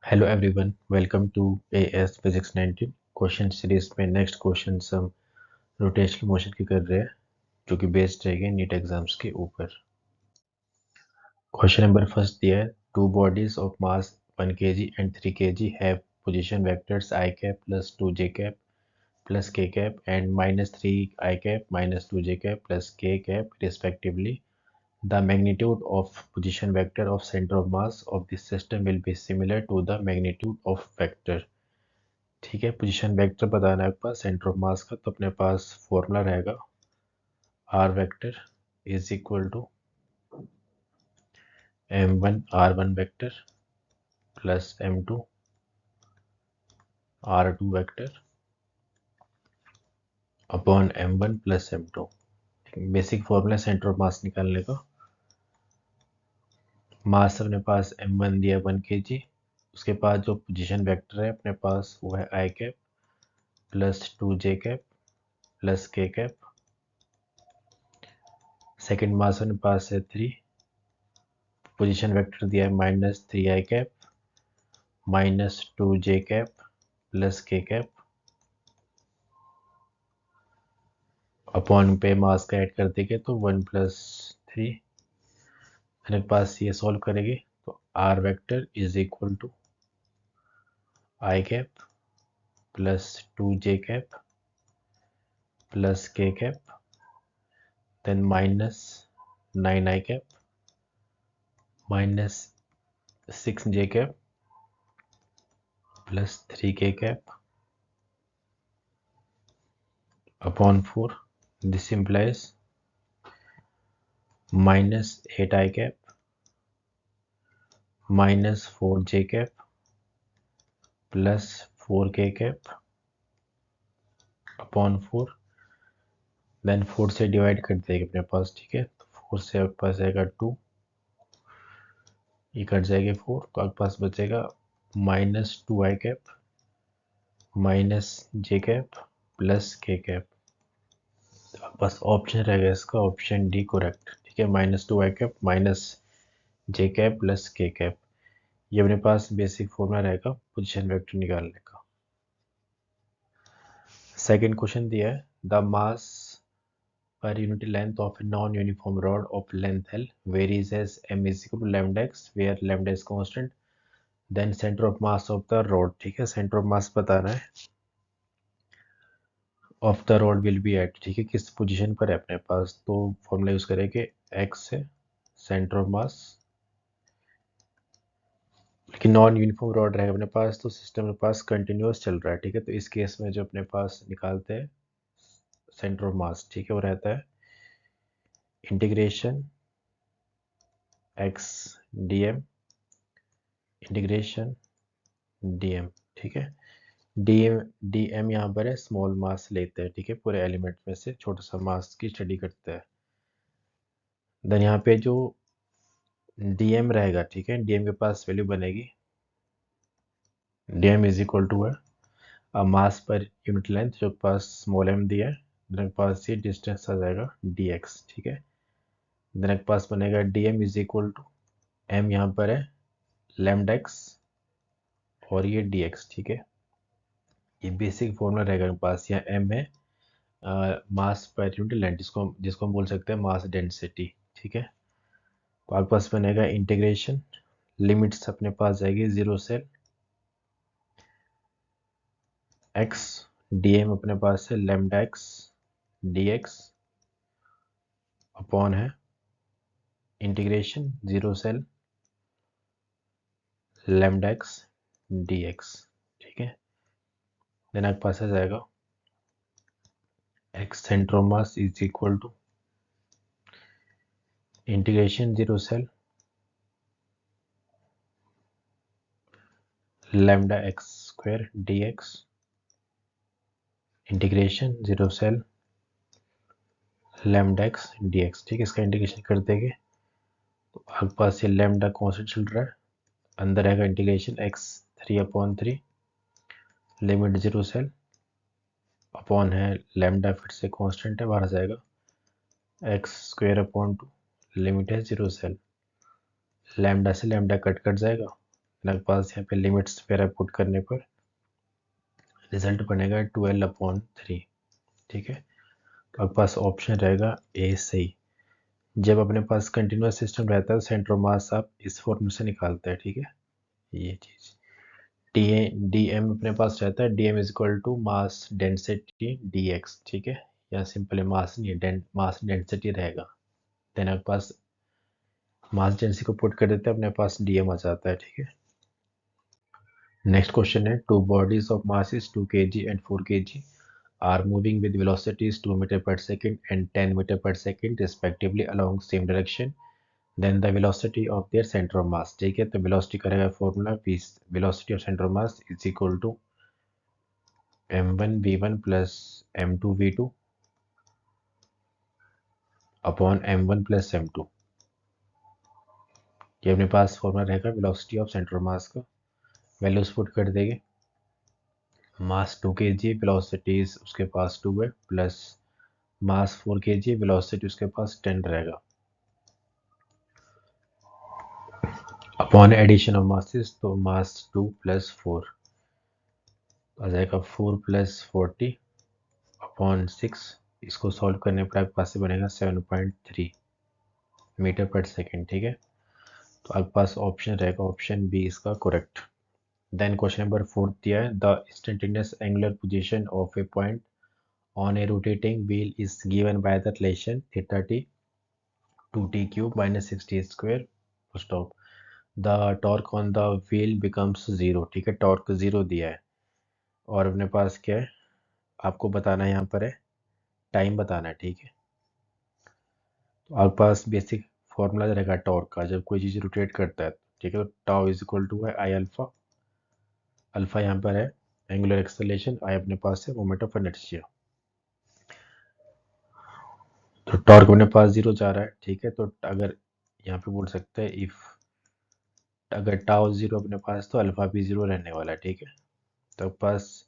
Hello everyone, welcome to AS physics 19 question series में next question हम rotational motion की कर रहे हैं जो कि बेस्ड रहेंगे नीट एग्जाम्स के ऊपर। क्वेश्चन नंबर फर्स्ट दिया है, two bodies of mass 1 kg and 3 kg have position vectors i cap plus 2j cap plus k cap and -3 i cap -2j cap plus k cap respectively. The magnitude of position vector of center of mass of this system will be similar to the magnitude of vector। ठीक है, position vector बताना है आपके पास centre of मास का, तो अपने पास formula रहेगा r vector is equal to m1 r1 vector plus m2 r2 vector upon m1 plus m2। Basic formula centre of mass निकालने का। मास अपने पास m1 दिया 1 kg, उसके बाद जो पोजीशन वेक्टर है अपने पास वो है i cap plus 2j cap plus k cap. Second mass अपने पास है 3, पोजीशन वेक्टर दिया है -3 i cap -2j cap plus k cap upon पे मास का ऐड कर देंगे तो 1 प्लस 3। मेरे पास ये सॉल्व करेंगे तो r vector is equal to i cap plus 2j cap plus k cap then -9 i cap -6j cap plus 3k cap upon 4। This implies -8 i cap -4j cap plus 4k cap upon 4। Then 4 से divide कर देंगे अपने पास, ठीक है, तो 4 से आपके पास आएगा 2, ये कट जाएगा 4, तो आपके पास बचेगा -2 i cap -j cap plus k cap. आपके पास ऑप्शन रहेगा इसका ऑप्शन डी करेक्ट, ठीक है, -2 i cap -j cap plus k cap. ये अपने पास बेसिक फॉर्मूला रहेगा पोजीशन वेक्टर निकालने का। सेकंड क्वेश्चन दिया है, the mass per unit length of a non-uniform rod of length L varies as m is equal to lambda x where lambda is constant then center of mass of the rod। ठीक है, center of mass बताना है of the rod will be at, ठीक है, किस position पर है अपने पास, तो फॉर्मूला यूज करेंगे x से सेंटर ऑफ मास, लेकिन नॉन यूनिफॉर्म रॉड रहेगा अपने पास तो सिस्टम के पास कंटिन्यूस चल रहा है, ठीक है, तो इस केस में जो अपने पास निकालते हैं सेंटर ऑफ मास, ठीक है, वो रहता है integration x dm integration dm, ठीक है, dm यहाँ पर है स्मॉल मास लेते हैं, ठीक है, पूरे एलिमेंट में से छोटा सा मास की स्टडी करते हैं। देन यहाँ पे जो dm रहेगा, ठीक है, dm के पास वैल्यू बनेगी dm इज इक्वल टू है मास पर यूनिट लेंथ जो पास स्मॉल m दिया है, देन पास ये डिस्टेंस आ जाएगा dx, ठीक है, देन पास बनेगा dm is equal to m यहाँ पर है लैम्डा x और ये dx, ठीक है, ये बेसिक फॉर्मूला रहेगा मेरे पास। यहाँ m है मास पर यूनिट लेंथ, जिसको हम बोल सकते हैं मास डेंसिटी, ठीक है, तो आपके पास बनेगा इंटीग्रेशन, लिमिट्स अपने पास जाएगी 0 से x, dm अपने पास है लैम्डा x dx अपॉन है इंटीग्रेशन 0 से लैम्डा x dx, ठीक है, देन आपके पास आ जाएगा x centre of mass is equal to integration 0 से lambda x square dx integration 0 से लैम्डा x dx, ठीक है, इसका इंटीग्रेशन कर देंगे तो आपके पास ये लैम्डा कॉन्स्टेंट चल रहा है, अंदर आएगा इंटीग्रेशन x 3/3 लिमिट 0 से अपॉन है लैम्डा फिर से कांस्टेंट है, बाहर आ जाएगा x स्क्वायर अपॉन 2 लिमिट है 0 से लैम्डा कट जाएगा, आपके पास यहाँ पे लिमिट्स वगैरह पुट करने पर रिजल्ट बनेगा 12/3। ठीक है, तो आपके पास ऑप्शन रहेगा ए सही। जब अपने पास कंटिन्यूस सिस्टम रहता है सेंटर ऑफ मास आप इस फॉर्म से निकालते हैं। ठीक है, ये चीज़ डी एम अपने पास रहता है, d m is equal to mass density d x. ठीक है, या सिंपली मास नहीं है, मास डेंसिटी रहेगा। देन आपके पास मास डेंसिटी को पुट कर देते हैं, अपने पास डी एम आ जाता है। ठीक है, नेक्स्ट क्वेश्चन है, two bodies of mass is 2 kg and 4 kg are moving with velocities 2 meter per second and 10 meter per second respectively along same direction, then the velocity of their center of mass। ठीक है, तो velocity करेगा formula velocity of center of mass is equal to m1 v1 plus m2 v2 upon m1 plus m2। ये अपने पास formula रहेगा velocity of center of mass का। Values put कर देंगे, मास 2 kg, वेलोसिटीज उसके पास 2 है, प्लस मास 4 kg, वेलोसिटी उसके पास 10 रहेगा, अपॉन एडिशन ऑफ मासेस, तो मास 2 + 4 आ जाएगा 4 + 40 अपॉन 6। इसको सॉल्व करने पर आपके पास से बनेगा 7.3 मीटर पर सेकेंड। ठीक है, तो आपके पास ऑप्शन रहेगा ऑप्शन बी इसका करेक्ट। देन क्वेश्चन नंबर 4 दिया है, the instantaneous angular position of A point on A rotating wheel is given by the relation theta T 2t³ - 6t²। Stop, the torque on the wheel becomes 0। ठीक है, torque 0 दिया है और अपने पास क्या है आपको बताना है, यहाँ पर है टाइम बताना है। ठीक है, तो आपके पास बेसिक फॉर्मूला रहेगा टॉर्क का जब कोई चीज़ रोटेट करता है। ठीक है, तो टाउ इज इक्वल टू है आई अल्फा। अल्फा यहाँ पर है एंगुलर एक्सेलरेशन, आई अपने पास है मोमेंट ऑफ इनर्शिया। तो टॉर्क अपने पास 0 जा रहा है। ठीक है, तो अगर यहाँ पे बोल सकते हैं इफ अगर टाउ 0 अपने पास तो अल्फा भी 0 रहने वाला है। ठीक है, तो पास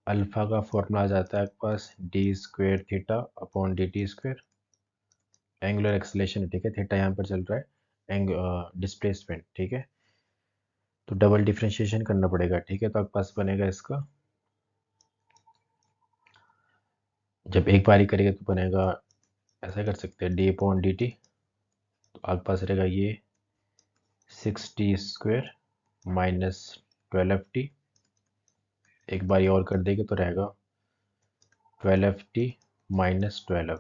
अल्फा का फॉर्मूला आ जाता है आपके पास d² theta upon dt²। Angular acceleration, ठीक है, थीटा यहाँ पर चल रहा है डिस्प्लेसमेंट। ठीक है, तो डबल डिफ्रेंशिएशन करना पड़ेगा। ठीक है, तो आपके पास बनेगा इसका, जब एक बारी करेगा तो बनेगा ऐसा कर सकते हैं d अपॉन dt। तो आपके पास रहेगा ये 6t² - 12ft। एक बारी और कर देंगे तो रहेगा 12ft - 12।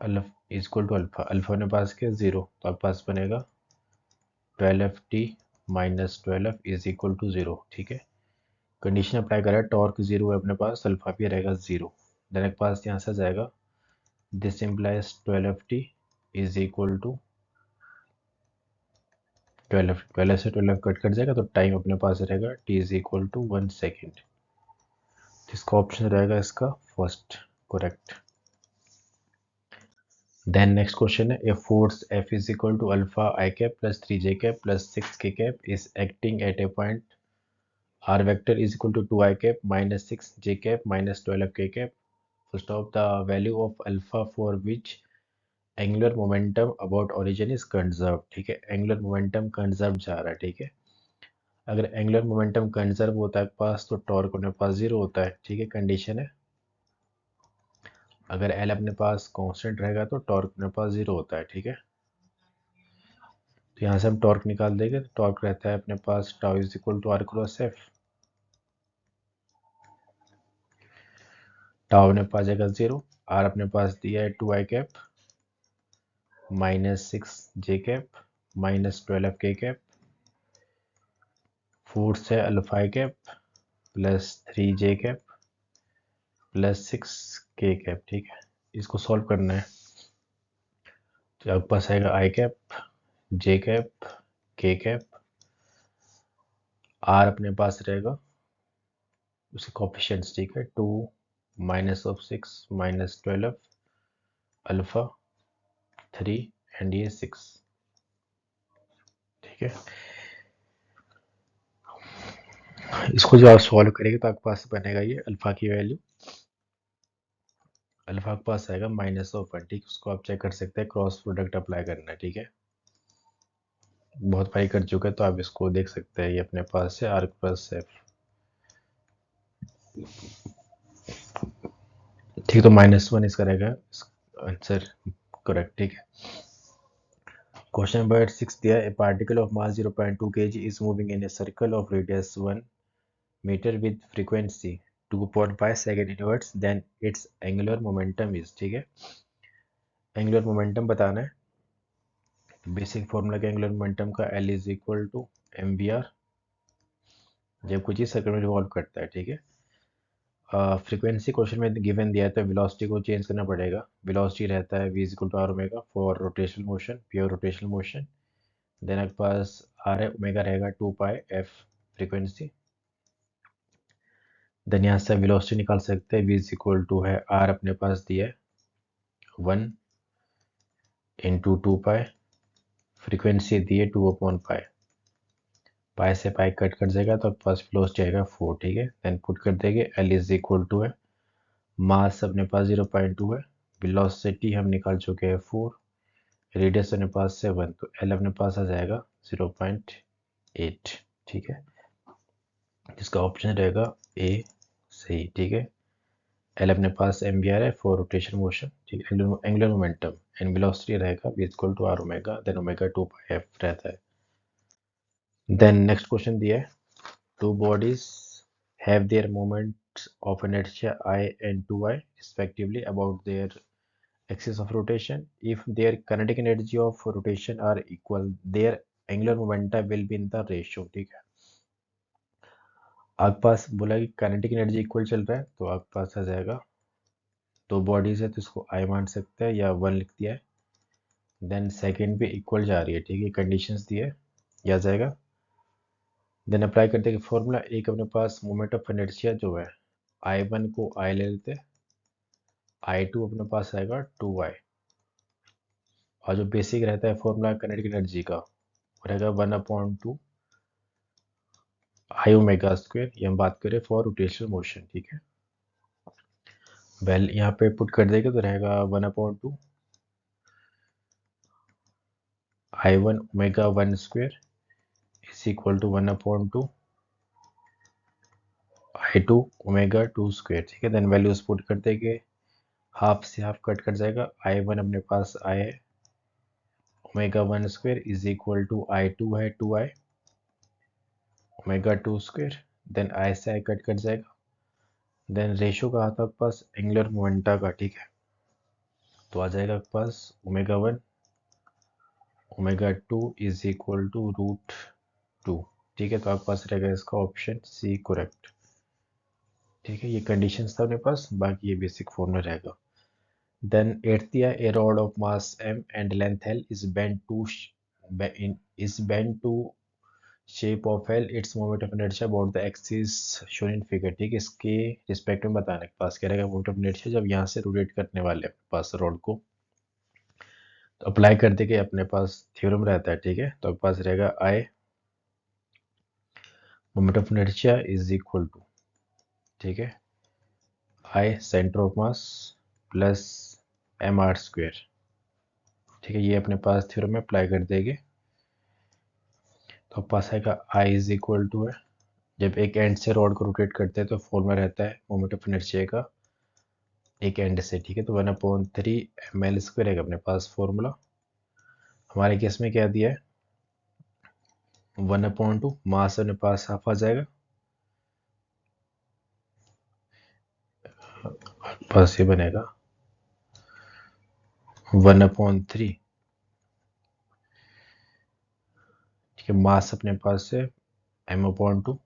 Alpha is equal to alpha, alpha ने पास किया 0, तो आपके पास बनेगा 12ft - 12 इज इक्वल टू 0। ठीक है, कंडीशन अप्लाई करा, टॉर्क 0 है अपने पास, अल्फा भी रहेगा 0। देन के पास यहाँ से आ जाएगा this implies 12ft is equal to 12। 12 से 12 कट कर जाएगा तो टाइम अपने पास रहेगा t is equal to 1 second. इसका ऑप्शन रहेगा इसका first correct. Then next question है, a force F is equal to alpha i cap plus 3j cap plus 6k cap is acting at a point r vector is equal to 2i cap minus 6j cap minus 12k cap। First of the value of alpha for which angular momentum about origin is conserved। ठीक है, angular momentum conserve जा रहा है। ठीक है, अगर angular momentum conserve होता है पास तो टॉर्क अपने पास 0 होता है। ठीक है, कंडीशन है अगर एल अपने पास कांस्टेंट रहेगा तो टॉर्क अपने पास 0 होता है। ठीक है, तो यहाँ से हम टॉर्क निकाल देंगे, तो टॉर्क रहता है अपने पास tau is equal to r cross F. Tau अपने पास जाएगा 0, आर अपने पास दिया है 2i cap minus 6j cap minus 12k cap, force है alpha cap plus 3j cap plus 6k cap. ठीक है, इसको सॉल्व करना है, तो आपके पास आएगा आई कैप जे कैप के कैप, आर अपने पास रहेगा उसके कोफिशिएंट्स। ठीक है, 2 minus of 6 minus 12 alpha 3 and ये 6। ठीक है, इसको जब आप सॉल्व करेंगे तो आपके पास बनेगा ये अल्फा की वैल्यू, अल्फा के पास आएगा -1। ठीक, उसको आप चेक कर सकते हैं, क्रॉस प्रोडक्ट अप्लाई करना है। ठीक है, बहुत बारी कर चुके हैं तो आप इसको देख सकते हैं। ये अपने पास है आर्क प्लस एफ। ठीक, तो -1 इसका रहेगा आंसर करेक्ट। ठीक है, क्वेश्चन नंबर 6 दिया है, a particle of mass 0.2 kg is moving in a circle of radius 1 metre with frequency 2.5 second inverse, then its angular momentum is. ठीक है, एंगुलर मोमेंटम बताना है। बेसिक फॉर्मूला का एंगुलर मोमेंटम का L is equal to mvr, जब कुछ ही circle में revolve करता है। ठीक है, फ्रीक्वेंसी क्वेश्चन में गिवन दिया है तो वेलोसिटी को चेंज करना पड़ेगा। वेलोसिटी रहता है v is equal to r omega for rotational motion, pure rotational motion. Then आपके पास आर है, ओमेगा रहेगा 2 पाई एफ फ्रीक्वेंसी। देन यहाँ से वेलोसिटी निकाल सकते हैं, v इज इक्वल टू है आर अपने पास दिया है 1 इंटू 2 पाई, फ्रीक्वेंसी दी है 2/पाई। पाई से पाई कट कर जाएगा तो आपके पास वेलोसिटी आएगा 4। ठीक है, देन पुट कर देंगे L इज इक्वल टू है, मास अपने पास 0.2 है, वेलोसिटी हम निकाल चुके हैं 4, रेडियस अपने पास 7, तो L अपने पास आ जाएगा 0.8। ठीक है, इसका ऑप्शन रहेगा ए सही। ठीक है, L अपने पास mvr है फॉर रोटेशन मोशन। ठीक है, एंगुलर मोमेंटम एंड वेलोसिटी रहेगा v equal to r omega, then omega 2 pi f रहता है। देन नेक्स्ट क्वेश्चन दिया है, two bodies have their moments of inertia I and 2I respectively about their axis of rotation. If their kinetic energy of rotation are equal, their angular momentum will be in the ratio। ठीक है, आपके पास बोला कि kinetic energy equal चल रहा है तो आपके पास आ जाएगा, दो बॉडीज है तो इसको I मान सकते हैं या 1 लिख दिया है। देन सेकेंड भी इक्वल जा रही है। ठीक है, कंडीशंस दिए ये आ जाएगा। देन अप्लाई करते हैं फॉर्मूला, एक अपने पास मोमेंट ऑफ इनर्शिया जो है I1 को I ले लेते हैं, I2 अपने पास आएगा 2I, और जो बेसिक रहता है फॉर्मूला काइनेटिक एनर्जी का वो रहेगा 1/2 आई ओमेगा स्क्वायर। ये हम बात करें फॉर रोटेशनल मोशन। ठीक है, वेल यहाँ पे पुट कर देगा तो रहेगा 1/2 I1 omega 1 square is equal to 1/2 I2 omega 2 square. ठीक है, देन वैल्यूज पुट कर देंगे, हाफ से हाफ कट कर जाएगा, I1 अपने पास I है omega 1 square is equal to I2 है 2I omega 2 square, then I से I कट कर जाएगा। देन रेशो का आता है आपके पास एंगुलर मोमेंटा का। ठीक है, तो आ जाएगा आपके पास omega 1 omega 2 is equal to √2। ठीक है, तो आपके पास रहेगा इसका ऑप्शन सी करेक्ट। ठीक है, ये कंडीशंस था अपने पास, बाकी ये बेसिक फॉर्मूला रहेगा। देन एट्थ दिया, a rod of mass m and length l is bent to shape of L, its moment of inertia about the axis shown in figure. ठीक है, इसके रिस्पेक्ट में बताने के पास क्या रहेगा, मोमेंट ऑफ इनर्शिया जब यहाँ से रोटेट करने वाले अपने पास रॉड को, तो अप्लाई कर देंगे, अपने पास थ्योरम रहता है। ठीक है, तो आपके पास रहेगा I moment of inertia is equal to, ठीक है, I centre of mass plus mr square. ठीक है, ये अपने पास थ्योरम में अप्लाई कर देंगे तो पास आएगा I इज इक्वल टू है, जब एक एंड से रॉड को रोटेट करते हैं तो फॉर्मूला रहता है मोमेंट ऑफ इनर्शिया का एक एंड से। ठीक है, तो 1/3 ml स्क्वायर है अपने पास फॉर्मूला। हमारे केस में क्या दिया है 1/2, मास अपने पास हाफ आ जाएगा, पास ये बनेगा 1/3। ठीक है, मास अपने पास है m/2,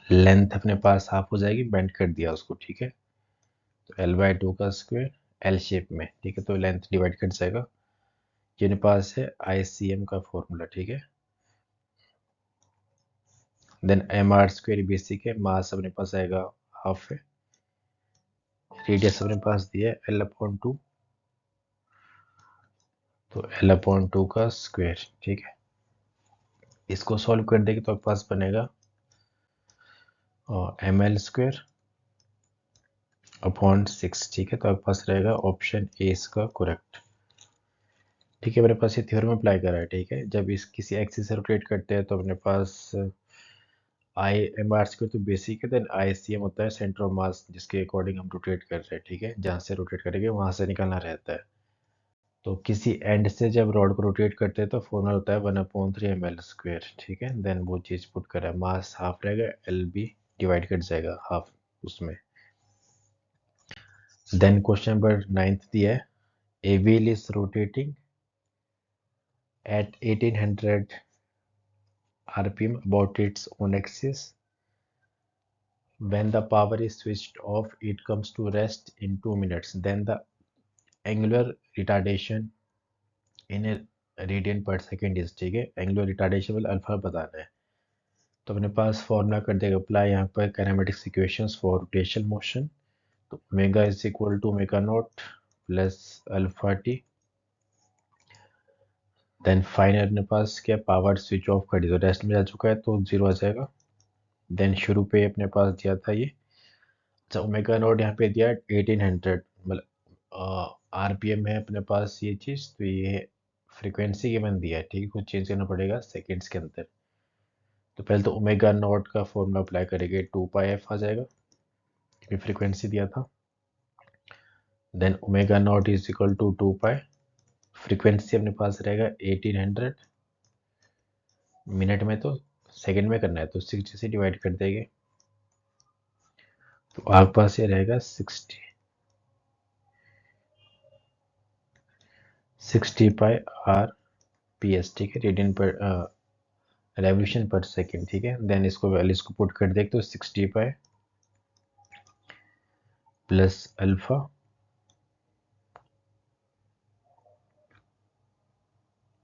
लेंथ अपने पास हाफ हो जाएगी, बेंड कर दिया उसको। ठीक है, तो L/2 का स्क्वायर L शेप में। ठीक है, तो लेंथ डिवाइड कर जाएगा, ये मेरे पास है ICM का फॉर्मूला। ठीक है, देन mr स्क्वायर बेसिक है, मास अपने पास आएगा हाफ है, रेडियस अपने पास दिया है L/2, तो L/2 का स्क्वायर। ठीक है, इसको सॉल्व कर देंगे तो आपके पास बनेगा ml स्क्वायर अपॉन 6। ठीक है, तो आपके पास रहेगा ऑप्शन ए इसका करेक्ट। ठीक है, मेरे पास ये थ्योरम अप्लाई करा है। ठीक है, जब इस किसी एक्सिस से रोटेट करते हैं तो अपने पास आई एम आर स्क्वायर तो बेसिक है, देन आई सी एम होता है सेंटर ऑफ मास, जिसके अकॉर्डिंग हम रोटेट कर रहे हैं। ठीक है, जहाँ से रोटेट करेंगे वहां से निकलना रहता है। तो किसी एंड से जब रॉड को रोटेट करते हैं तो फॉर्मूला होता है 1/3 ml²। ठीक है, देन वो चीज़ पुट करा है, मास हाफ रहेगा, एल बी डिवाइड कर जाएगा हाफ उसमें। देन क्वेश्चन नंबर 9 दिया है, a wheel is rotating at 1800 rpm about its own axis. When the power is switched off, it comes to rest in 2 minutes. Then the angular retardation in a radian per second is, ठीक है, angular retardation वाला alpha बताना है। तो अपने पास formula कर देगा अप्लाई यहाँ पर kinematics equations for rotational motion. तो omega is equal to omega naught plus alpha t. Then final अपने पास क्या, पावर स्विच ऑफ कर दी तो रेस्ट में जा चुका है तो जीरो आ जाएगा। देन शुरू पे अपने पास दिया था ये, अच्छा ओमेगा नॉट यहाँ पे दिया 1800, मतलब आरपीएम है अपने पास ये चीज़, तो ये फ्रीक्वेंसी गिवन दिया है। ठीक है, कुछ चेंज करना पड़ेगा सेकेंड्स के अंदर। तो पहले तो ओमेगा नॉट का फॉर्मूला अप्लाई करेंगे, 2πf आ जाएगा क्योंकि फ्रीक्वेंसी दिया था। Then omega naught is equal to 2π, frequency अपने पास रहेगा 1800 मिनट में, तो सेकंड में करना है तो 60 से डिवाइड कर देंगे, तो आपके पास ये रहेगा 60π/RPS। ठीक है, रेडियन पर रेवोल्यूशन पर सेकेंड। ठीक है, देन इसको वैल्यूज को पुट कर दें तो 60π प्लस अल्फा,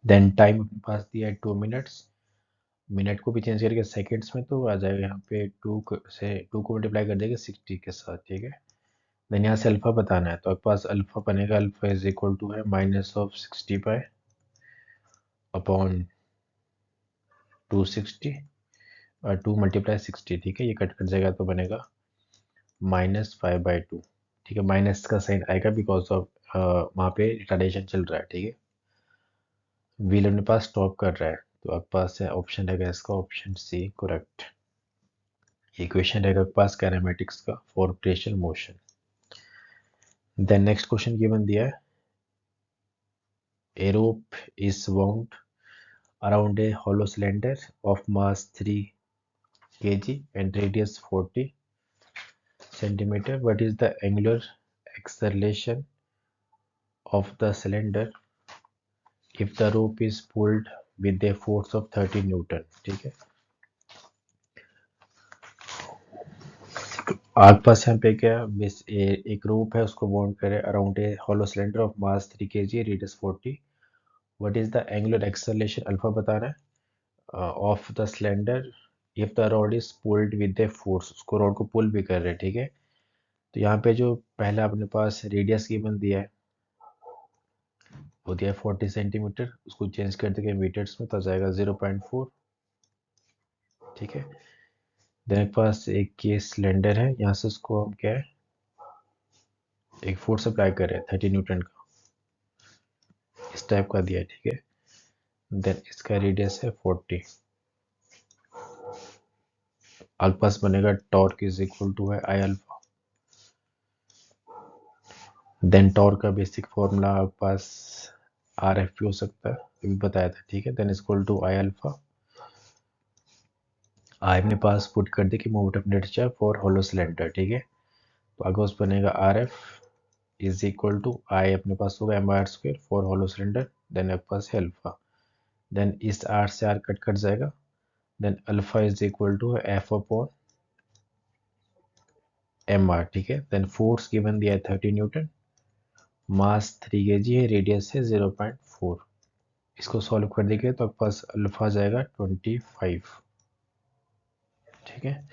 देन टाइम अपने पास दिया है 2 मिनट्स, मिनट को भी चेंज करके सेकेंड्स में तो आ जाएगा यहाँ पे 2 को मल्टीप्लाई कर देंगे 60 के साथ। ठीक है, देन यहाँ से अल्फा बताना है तो आपके पास अल्फा बनेगा, अल्फा इज इक्वल टू है -60π अपॉन 260 और 2 × 60। ठीक है, ये कट कर जाएगा तो बनेगा -5/2। ठीक है, माइनस का साइन आएगा बिकॉज ऑफ वहाँ पे रिटार्डेशन चल रहा है। ठीक है, व्हील अपने पास स्टॉप कर रहा है, तो आपके पास है ऑप्शन रहेगा इसका ऑप्शन सी करेक्ट। इक्वेशन रहेगा आपके पास काइनेमेटिक्स का for rotational motion. Then next question given दिया है, a rope is wound around a hollow cylinder of mass 3 kg and radius 40 centimeter. What is the angular acceleration of the cylinder if the rope is pulled with a force of 30 Newton? ठीक है, आपके पास यहाँ पे क्या एक रोप है, उसको bound करे around a hollow cylinder of mass 3 kg radius 40। What is the angular acceleration alpha बताना है of the cylinder if the rod is pulled with a force, उसको रॉड को पुल भी कर रहे हैं। ठीक है, तो यहाँ पे जो पहला अपने पास रेडियस गिवन दिया है वो दिया है 40 सेंटीमीटर, उसको चेंज कर देंगे मीटर्स में तो आ जाएगा 0.4। ठीक है, देन एक पास एक ये सिलेंडर है, यहाँ से उसको हम क्या है एक फोर्स अप्लाई कर रहे हैं 30 न्यूटन का, इस टाइप का दिया है। ठीक है, देन इसका रेडियस है 40। आपके पास बनेगा टॉर्क इज इक्वल टू है आई अल्फा। देन टॉर्क का बेसिक फॉर्मूला आपके पास आर एफ पी हो सकता है, अभी बताया था। ठीक है, then equal to I alpha, I अपने पास पुट कर दे कि moment of inertia for hollow cylinder. ठीक है, तो आगे उस बनेगा r F is equal to I अपने पास होगा mr² for hollow cylinder, then आपके पास है अल्फा, देन इस आर से आर कट कट जाएगा, then alpha is equal to f upon M r. ठीक है, देन फोर्स गिवन दिया है 30 न्यूटन, मास 3 kg है, रेडियस है 0.4। इसको सॉल्व कर देंगे तो आपके पास अल्फा जाएगा 25। ठीक है,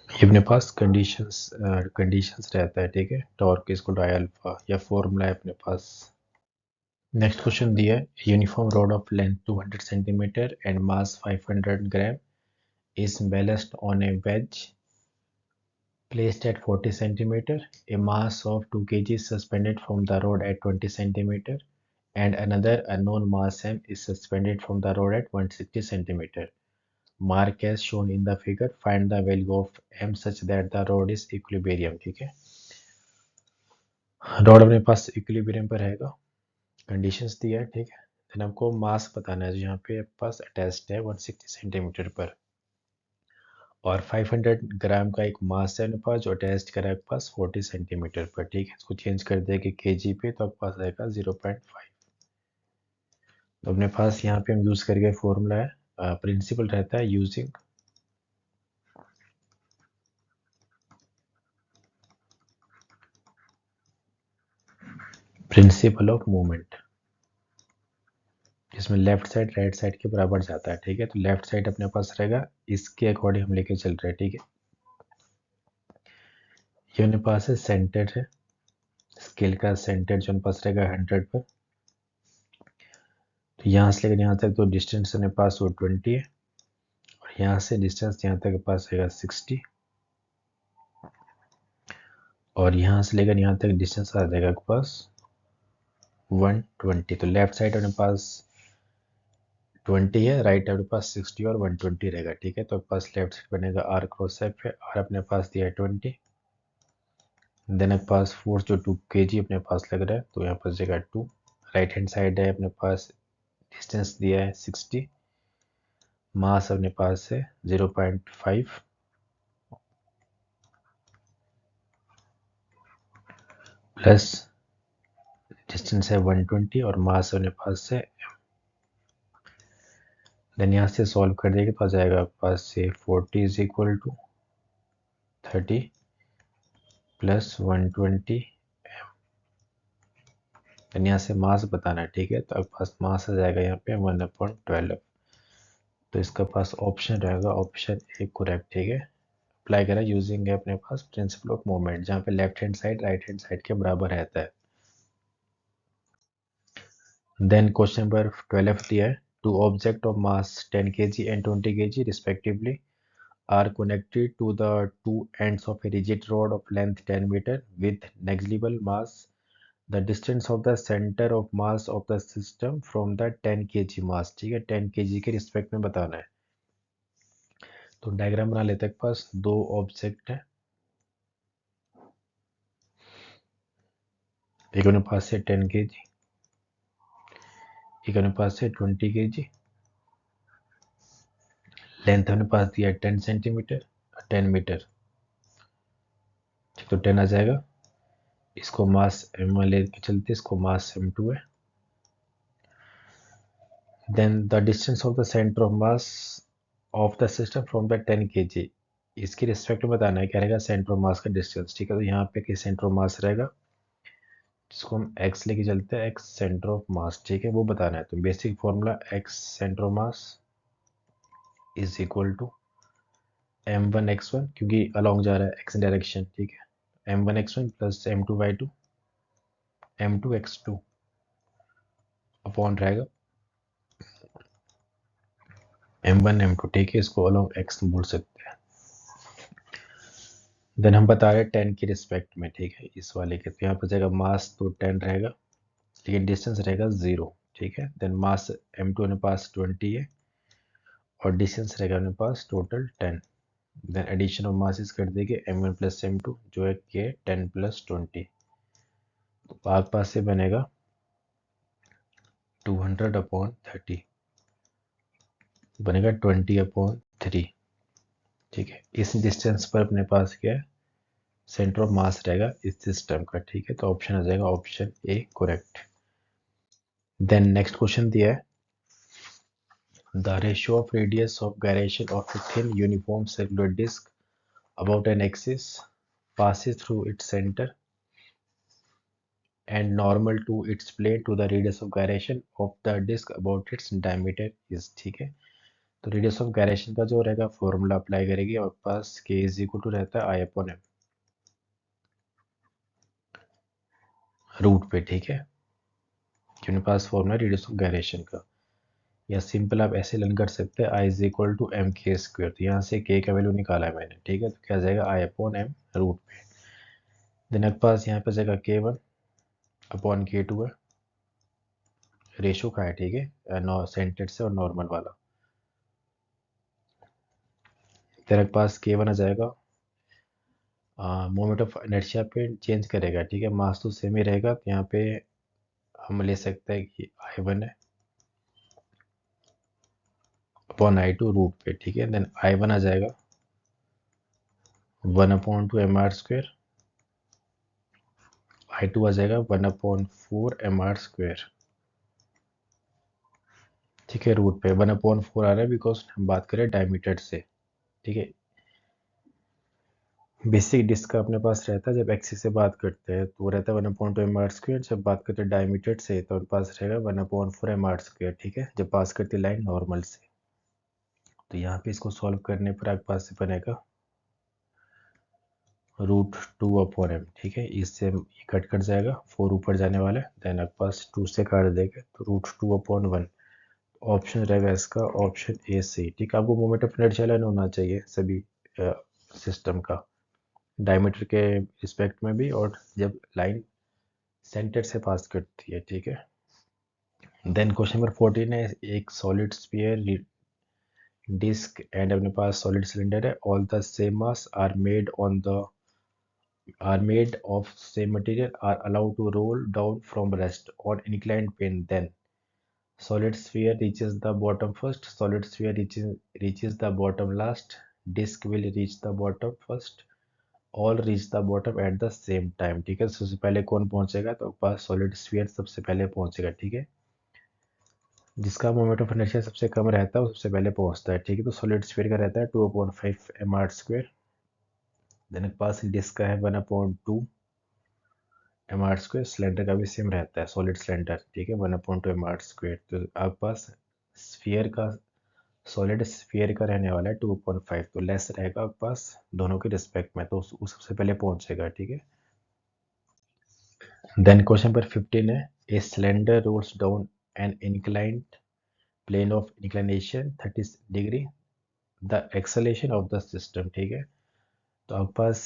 ये अपने पास कंडीशंस रहता है। ठीक है, torque is equal to I alpha या फॉर्मूला है अपने पास। नेक्स्ट क्वेश्चन दिया है, uniform rod of length 200 centimetre and mass 500 gram is balanced on a wedge Placed at 40 centimeter, a mass of 2 kg is suspended from the rod at 20 centimeter, and another unknown mass m is suspended from the rod at 160 centimeter. Mark as shown in the figure. Find the value of m such that the rod is equilibrium. ठीक है, rod अपने पास equilibrium पर रहेगा, conditions दिया है, ठीक है। Then हमको मास बताना है, जो यहाँ पे पास अटैच्ड है 160 सेंटीमीटर पर, और 500 ग्राम का एक मास है अपने पास जो अटैच करा है आपके पास 40 सेंटीमीटर पर, ठीक है। इसको चेंज कर देंगे केजी पे, तो आपके पास आएगा 0.5। तो अपने पास यहाँ पे हम यूज करके फॉर्मूला है, प्रिंसिपल रहता है यूजिंग प्रिंसिपल ऑफ मूवमेंट, जिसमें लेफ्ट साइड राइट साइड के बराबर जाता है, ठीक है। तो लेफ्ट साइड अपने पास रहेगा, इसके अकॉर्डिंग हम लेके चल रहे हैं, ठीक है। ये अपने पास है सेंटर है, स्केल का सेंटर जो अपने पास रहेगा 100 पर। तो यहाँ से लेकर यहाँ तक तो डिस्टेंस अपने पास वो 20 है, और यहाँ से डिस्टेंस यहाँ तक के पास रहेगा 60, और यहाँ से लेकर यहाँ तक डिस्टेंस आ जाएगा आपके पास 120। तो लेफ्ट साइड अपने पास 20 है, राइट अपने पास 60 और 120 रहेगा, ठीक है। तो आपके पास लेफ्ट साइड बनेगा आर क्रॉस एफ है, आर अपने पास दिया है 20, देन अपने पास फोर्स जो 2 kg अपने पास लग रहा है, तो यहाँ पर जगह 2, राइट हैंड साइड है अपने पास, डिस्टेंस दिया है 60, मास अपने पास है 0.5 प्लस डिस्टेंस है 120 और मास अपने पास है। देन यहाँ से सॉल्व कर देंगे तो आ जाएगा आपके पास से 40 is equal to 30 plus 120। Then यहाँ से मास बताना है, ठीक है। तो आपके पास मास आ जाएगा यहाँ पे 1/12। तो इसका पास ऑप्शन रहेगा ऑप्शन ए करेक्ट, ठीक है। अप्लाई करा यूजिंग अपने पास प्रिंसिपल ऑफ मूवमेंट, जहाँ पे left hand side right hand side के बराबर रहता है। देन क्वेश्चन नंबर 12 दिया है, two object of mass 10 kg and 20 kg respectively are connected to the two ends of a rigid rod of length 10 meter with negligible mass. The distance of the center of mass of the system from the 10 kg mass, ठीक है, 10 kg के respect में बताना है। तो diagram बना लेते हैं, पास दो ऑब्जेक्ट है, एक अपने पास है 10 kg, एक अपने पास है 20 kg। लेंथ अपने पास दिया है 10 सेंटीमीटर, 10 मीटर, ठीक। तो 10 आ जाएगा, इसको मास m1 लेके चलते, इसको मास m2 है। Then the distance of the centre of mass of the system from the 10 kg, इसके रिस्पेक्ट में बताना है, क्या रहेगा सेंटर ऑफ मास का डिस्टेंस, ठीक है। तो यहाँ पे सेंटर ऑफ मास रहेगा, जिसको हम x लेके चलते हैं, x सेंटर ऑफ मास, ठीक है, वो बताना है। तो basic formula x centre of mass is equal to m1 x1, क्योंकि अलोंग जा रहा है x डायरेक्शन, ठीक है, m1 x1 plus m2 y2 m2 x2 upon रहेगा m1 m2, ठीक है, इसको अलोंग x बोल सकते हैं। देन हम बता रहे हैं 10 के रिस्पेक्ट में, ठीक है, इस वाले के। तो यहाँ पर जाएगा मास तो 10 रहेगा, लेकिन डिस्टेंस रहेगा 0, ठीक है। देन मास m2 अपने पास 20 है, और डिस्टेंस रहेगा अपने पास total 10। Then addition of masses कर देंगे m1 प्लस m2, जो है कि 10 प्लस 20। तो आपके पास से बनेगा 200/30, बनेगा 20/3, ठीक है। इस डिस्टेंस पर अपने पास क्या है, सेंटर ऑफ मास रहेगा इस सिस्टम का, ठीक है। तो ऑप्शन आ जाएगा option a correct. Then next question दिया है, द रेशियो ऑफ रेडियस ऑफ gyration of a thin uniform circular disc about an axis passes through its center and normal to its plane to the radius of gyration of the disc about its diameter is, ठीक है। तो radius ऑफ gyration का जो रहेगा formula apply करेगी, और पास k is equal to रहता है I/m रूट पे, ठीक है, क्योंकि पास फॉर्मूला रेडियस ऑफ gyration का। या सिंपल आप ऐसे लर्न कर सकते हैं I is equal to M के स्क्वेयर। तो यहाँ से के का वैल्यू निकाला है मैंने, ठीक है। तो क्या जाएगा आई अपॉन एम रूट पे। देन आपके पास यहाँ पे जाएगा के वन अपॉन के टू है, रेशो का है, ठीक है, सेंटेड से और नॉर्मल वाला। तेरे पास के वन आ जाएगा, मोमेंट ऑफ इनर्शिया पे चेंज करेगा, ठीक है। मास तो सेम ही रहेगा, तो यहाँ पे हम ले सकते हैं कि आई वन है अपॉन आई टू रूट पे, ठीक है। देन आई वन आ जाएगा 1/2 M R square, I two आ जाएगा 1/4 एम आर स्क्वेयर, ठीक है। रूट पे 1/4 आ रहा है बिकॉज हम बात करें डायमीटर से, ठीक है। बेसिक डिस्क का अपने पास रहता है, जब एक्सिस से बात करते हैं तो वो रहता है 1/2 एम आर स्क्वेयर। जब बात करते हैं डायमीटर से तो अपने पास रहेगा 1/4 एम आर स्क्वेयर, ठीक है, जब पास करती लाइन नॉर्मल से। तो यहाँ पे इसको सॉल्व करने पर आपके पास बनेगा √2/m, ठीक है। इससे कट कट जाएगा, 4 ऊपर जाने वाला है, देन आपके पास 2 से काट देंगे तो √2/1। ऑप्शन रहेगा इसका ऑप्शन ए से, ठीक है। आपको मोमेंट ऑफ इनर्शिया लाइन होना चाहिए सभी सिस्टम का, डायमीटर के रिस्पेक्ट में भी, और जब लाइन सेंटर से पास करती है, ठीक है। देन क्वेश्चन नंबर 14 है, एक सॉलिड स्फीयर डिस्क एंड अपने पास सॉलिड सिलेंडर है, all the same mass are made of same material are allowed to roll down from rest on inclined plane. Then solid sphere reaches the bottom first, solid sphere reaches the bottom last, disk will reach the bottom first, all reach the bottom at the same time, ठीक है। सबसे पहले कौन पहुंचेगा, तो पास solid sphere सबसे पहले पहुंचेगा, ठीक है। जिसका मोमेंट ऑफ इनर्शिया सबसे कम रहता है वो सबसे पहले पहुंचता है, ठीक है। तो सॉलिड स्फीयर का रहता है 2/5 एम आर स्क्वेयर। देन पास डिस्क का है 1/2 एम आर स्क्वेयर। सिलेंडर का भी सेम रहता है, सॉलिड सिलेंडर, ठीक है, 1/2 एम आर स्क्वेयर। तो आपके पास स्फीयर का, सॉलिड स्फीयर का रहने वाला है 2/5, तो लेस रहेगा आपके पास दोनों के रिस्पेक्ट में, तो उस सबसे पहले पहुंचेगा, ठीक है। देन क्वेश्चन नंबर 15 है, a cylinder rolls down an inclined plane of inclination 30 degree, the acceleration of the system, ठीक है। तो आपके पास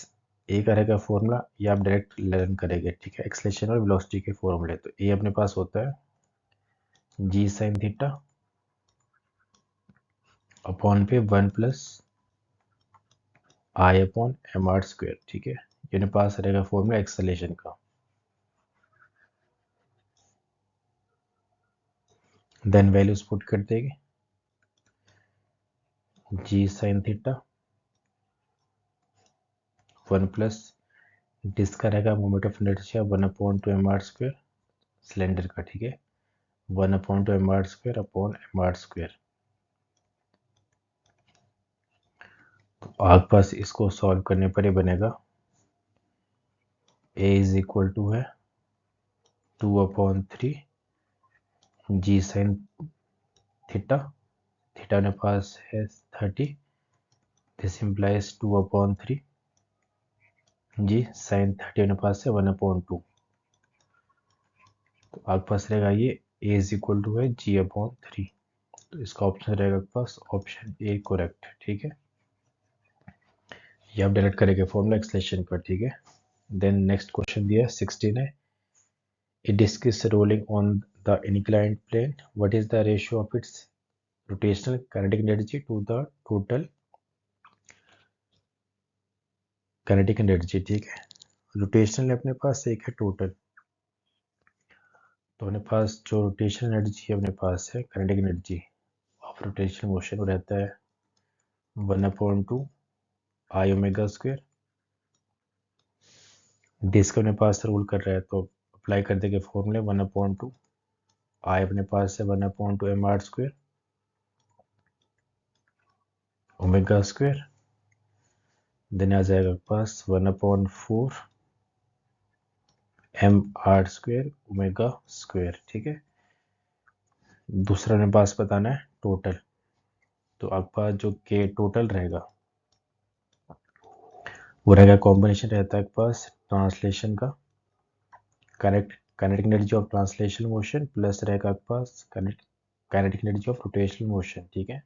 ए का रहेगा फॉर्मूला, ये आप डायरेक्ट लर्न करेंगे, ठीक है, एक्सेलेरेशन और वेलोसिटी के फॉर्मूले। तो ए अपने पास होता है जी साइन थीटा अपॉन पे 1 + आई अपॉन एम आर स्क्वेयर, ठीक है। ये अपने पास रहेगा फॉर्मूला एक्सेलेरेशन का। देन वैल्यूज पुट कर देंगे, जी साइन थीटा 1 + डिस्क का रहेगा moment of inertia 1/2 M R square, cylinder का, ठीक है, 1/2 M R square upon M R square. तो आपके पास इसको सॉल्व करने पर ये बनेगा ए इज इक्वल टू है 2/3 जी साइन थीटा, थीटा मेरे पास है 30, दिस इम्प्लाइज 2/3 जी साइन 30 मेरे पास है 1/2। तो आपके पास रहेगा ये ए इज इक्वल टू है g/3। तो इसका ऑप्शन रहेगा आपके पास ऑप्शन ए करेक्ट, ठीक है। ये आप डायरेक्ट करेंगे फॉर्मूला एक्सलेशन का, ठीक है। देन नेक्स्ट क्वेश्चन दिया 16 है, a disc is rolling on the inclined plane, what is the ratio of its rotational kinetic energy to the total kinetic energy, ठीक है। रोटेशनल अपने पास एक है टोटल, तो अपने पास जो रोटेशनल एनर्जी अपने पास है kinetic energy of rotational motion वो रहता है 1/2 आई ओमेगा स्क्वेयर। डिस्क अपने पास रूल कर रहा है तो अप्लाई कर देंगे फॉर्मूले 1/2 आई अपने पास है 1/2 M R square omega square. Then आ जाएगा पास 1/4 m are square omega square, ठीक है। दूसरा अपने पास बताना है टोटल, तो आपके पास जो के टोटल रहेगा वो रहेगा कॉम्बिनेशन रहता है आपके पास ट्रांसलेशन का, correct, kinetic energy of translation motion plus रहेगा आपके पास kinetic energy of rotational motion, ठीक है।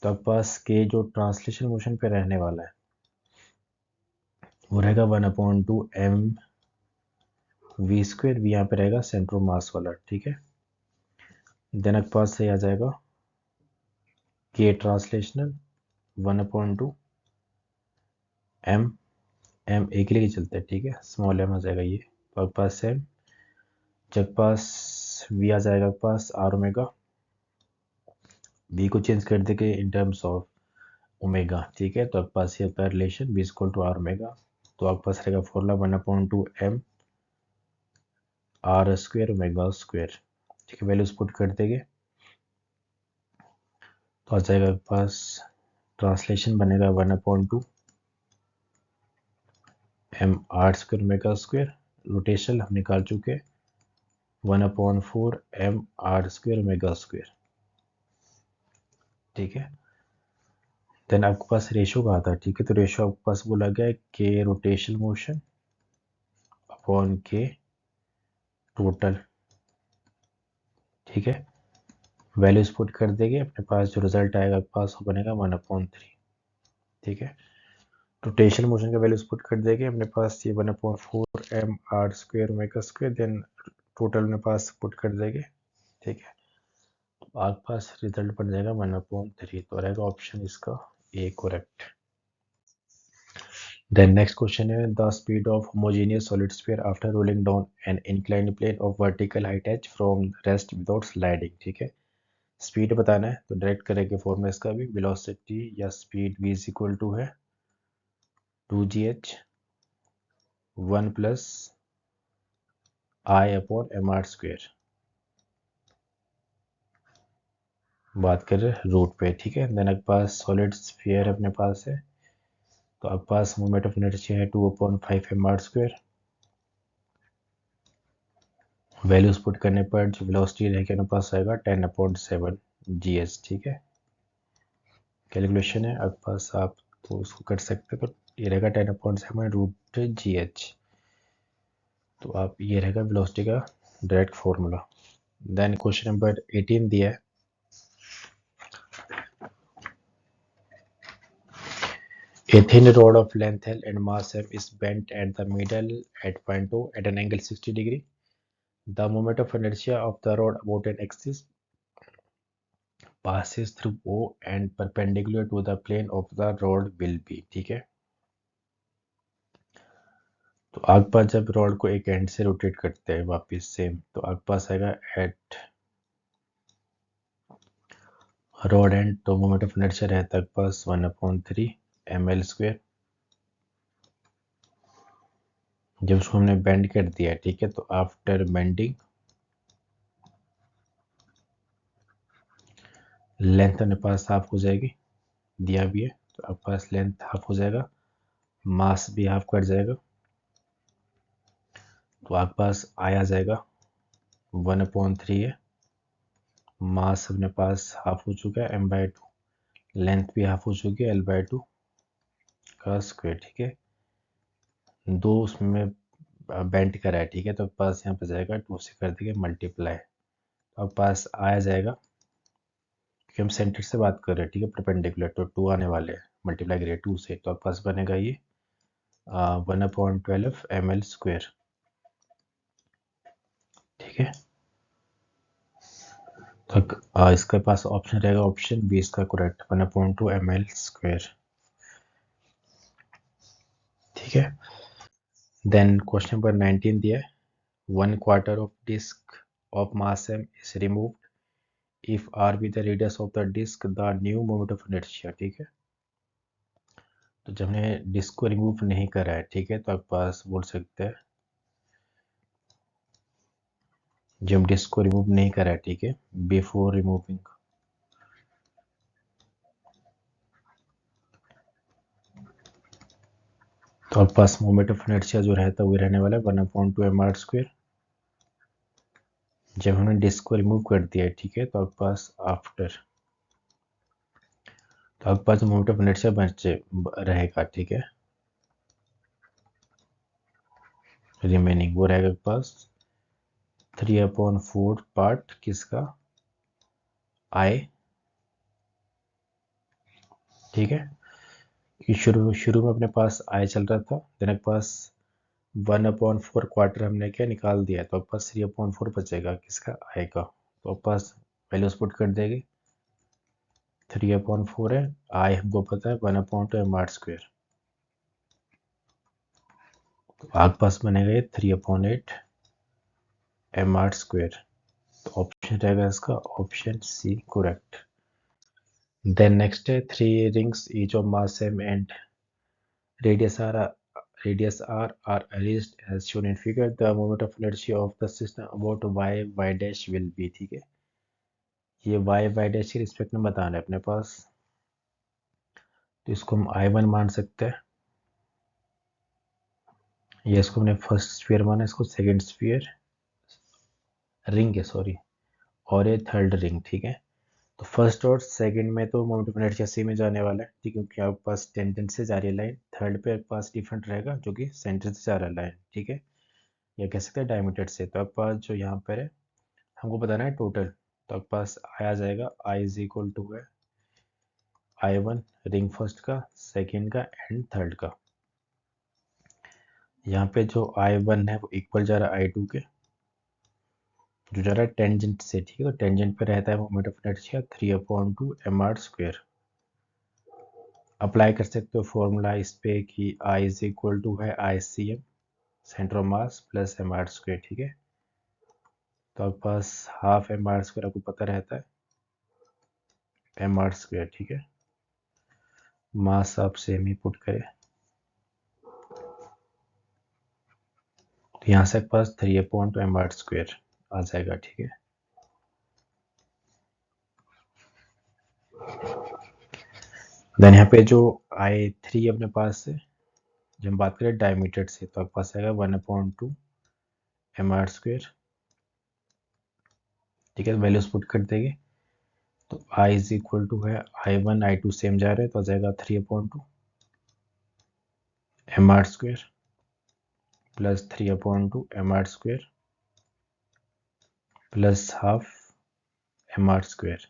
तो आपके पास के जो ट्रांसलेशन मोशन पे रहने वाला है वो रहेगा 1/2 m v², v यहाँ पे रहेगा सेंटर ऑफ मास वाला, ठीक है। देन आपके पास से आ जाएगा के ट्रांसलेशनल 1/2 m, m ए के लिए चलते हैं, ठीक है, स्मॉल m आ जाएगा ये। तो आपके पास m, जब पास v आ जाएगा आपके पास r ओमेगा, v को चेंज कर देंगे इन टर्म्स ऑफ ओमेगा, ठीक है। तो आपके पास ये होता है relation v equal to r omega. तो आपके पास रहेगा formula 1/2 m r² omega square, ठीक है। वैल्यूज पुट कर देंगे तो आ जाएगा आपके पास ट्रांसलेशन बनेगा 1/2 m r² omega square. Rotational हम निकाल चुके 1/4 m r² ओमेगा स्क्वायर, ठीक है। देन आपके पास रेशो कहा था, ठीक है। तो रेशो आपके पास बोला गया है के रोटेशनल मोशन अपॉन के टोटल, ठीक है। वैल्यूज पुट कर देंगे, अपने पास जो रिजल्ट आएगा आपके पास वो बनेगा 1/3, ठीक है। रोटेशनल मोशन का वैल्यूज पुट कर देंगे, अपने पास ये 1/4 m r² omega square. Then total में पास पुट कर देंगे, ठीक है। तो आपके पास रिजल्ट बन जाएगा 1/3। तो रहेगा ऑप्शन इसका A correct. Then next question है the speed of homogeneous solid sphere after rolling down an inclined plane of vertical height h from rest without sliding, ठीक है। स्पीड बताना है तो डायरेक्ट करेंगे फॉर्मूला इसका भी, वेलोसिटी या speed v is equal to है 2gh 1 plus i upon mr²। बात कर रहे रूट पे, ठीक है। देन आपके पास सॉलिड स्फीयर अपने पास है, तो आपके पास मोमेंट ऑफ इनर्शिया है 2/5 mr²। वैल्यूज पुट करने पर जो वेलोसिटी रहेगी अपने पास आएगा 10/7 gs, ठीक है। कैलकुलेशन है आपके पास, आप तो उसको कर सकते हो। तो ये रहेगा 10/7 √gh। तो आप ये रहेगा वेलोसिटी का direct formula. Then question number 18 दिया है A thin rod of length L and mass m is bent at the middle at point O at an angle 60 degree. The moment of inertia of the rod about an axis passes through O and perpendicular to the plane of the rod will be, ठीक है। तो आपके पास जब rod को एक and से rotate करते हैं वापस सेम, तो आपके पास आएगा एट रॉड एंड, तो मोमेंट ऑफ इनर्शिया रहता है आपके पास 1/3 ml²। जब उसको हमने बेंड कर दिया, ठीक है, तो आफ्टर बेंडिंग लेंथ अपने पास हाफ हो जाएगी, दिया भी है। तो आपके पास लेंथ हाफ हो जाएगा, मास भी हाफ कट जाएगा। तो आपके पास आ जाएगा 1/3 है, मास अपने पास हाफ हो चुका है m/2, लेंथ भी हाफ हो चुकी है l/2 का स्क्वायर, ठीक है। दो उसमें बेंट करा है, ठीक है। तो आपके पास यहाँ पे जाएगा 2 से कर देंगे मल्टीप्लाई, तो आपके पास आया जाएगा, क्योंकि हम सेंटर से बात कर रहे हैं, ठीक है, परपेंडिकुलर, तो 2 आने वाले हैं, मल्टीप्लाई करिए 2 से, तो आपके पास बनेगा ये 1/12 ml², ठीक है। तो इसके पास ऑप्शन रहेगा ऑप्शन बी इसका करेक्ट 1/2 ml², ठीक है। देन क्वेश्चन नंबर 19 दिया है 1/4 of disk of mass m is removed if r be the radius of the disk the new moment of inertia, ठीक है। तो जब हमने डिस्क को रिमूव नहीं करा है, ठीक है, तो आपके पास बोल सकते हैं जब हम डिस्क को रिमूव नहीं करा है, ठीक है, बिफोर रिमूविंग, तो आपके पास मोमेंट ऑफ इनर्शिया जो रहता है वो रहने वाला है 1/2 mr²। जब हमने डिस्क को रिमूव कर दिया है, ठीक है, तो आपके पास आफ्टर, तो आपके पास मोमेंट ऑफ इनर्शिया बचे रहेगा, ठीक है, रिमेनिंग वो रहेगा आपके पास 3/4 पार्ट किसका आई, ठीक है। कि शुरू शुरू में अपने पास आई चल रहा था, देन अपने पास 1/4 क्वार्टर हमने क्या निकाल दिया, तो अपने पास 3/4 बचेगा किसका, आई का। तो अपने पास वैल्यूज पुट कर देगी, 3/4 है, आई हमको पता है 1/2 mr²। तो आपके पास बनेगा ये 3/8 mr²। तो ऑप्शन रहेगा इसका option C correct. Then next है, 3 rings each of mass same and radius are arranged as shown in figure. The moment of inertia of the system about y dash will be, ठीक है। ये y dash के respect में बताना है अपने पास, तो इसको हम I1 मान सकते हैं। ये इसको हमने फर्स्ट स्फीयर माना, इसको सेकंड स्फीयर रिंग है, सॉरी, और ये थर्ड रिंग, ठीक है। तो फर्स्ट और सेकंड में तो मोमेंट ऑफ इनर्शिया सेम में जाने वाला है, ठीक है, क्योंकि आपके पास टेंजेंट से जा रही है लाइन। थर्ड पे आपके पास डिफरेंट रहेगा, जो कि सेंटर से जा रहा है लाइन, ठीक है, या कह सकते हैं डायमीटर से। तो आपके पास जो यहाँ पर है, हमको बताना है टोटल, तो आपके पास आ जाएगा आई इज इक्वल टू है I1 रिंग फर्स्ट का, सेकंड का एंड थर्ड का। यहाँ पे जो I1 है वो इक्वल जा रहा है I2 के, जो जा रहा है टेंजेंट से, ठीक है। तो टेंजेंट पे रहता है moment of inertia 3/2 mr²। Apply कर सकते हो फॉर्मूला इस पे कि I इज इक्वल टू है ICM centre of mass plus mr², ठीक है। तो आपके पास हाफ mr² आपको पता रहता है mr², ठीक है। मास आप सेम ही पुट करें, तो यहाँ से आपके पास 3/2 mr² आ जाएगा, ठीक है। देन यहाँ पे जो I3 अपने पास है, जब हम बात करें डायमीटर से, तो आपके पास आएगा 1/2 mr², ठीक है। वैल्यूज पुट कर देंगे, तो I इज इक्वल टू है I1 I2 सेम जा रहे हैं, तो आ जाएगा 3/2 mr² plus 3/2 mr² plus half mr²।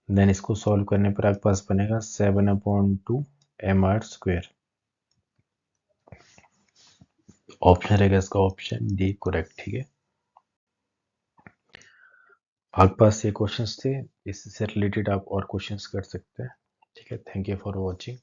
Then इसको सॉल्व करने पर आपके पास बनेगा 7/2 mr²। ऑप्शन रहेगा इसका ऑप्शन डी करेक्ट, ठीक है। आपके पास ये क्वेश्चंस थे, इससे रिलेटेड आप और क्वेश्चंस कर सकते हैं, ठीक है। Thank you for watching.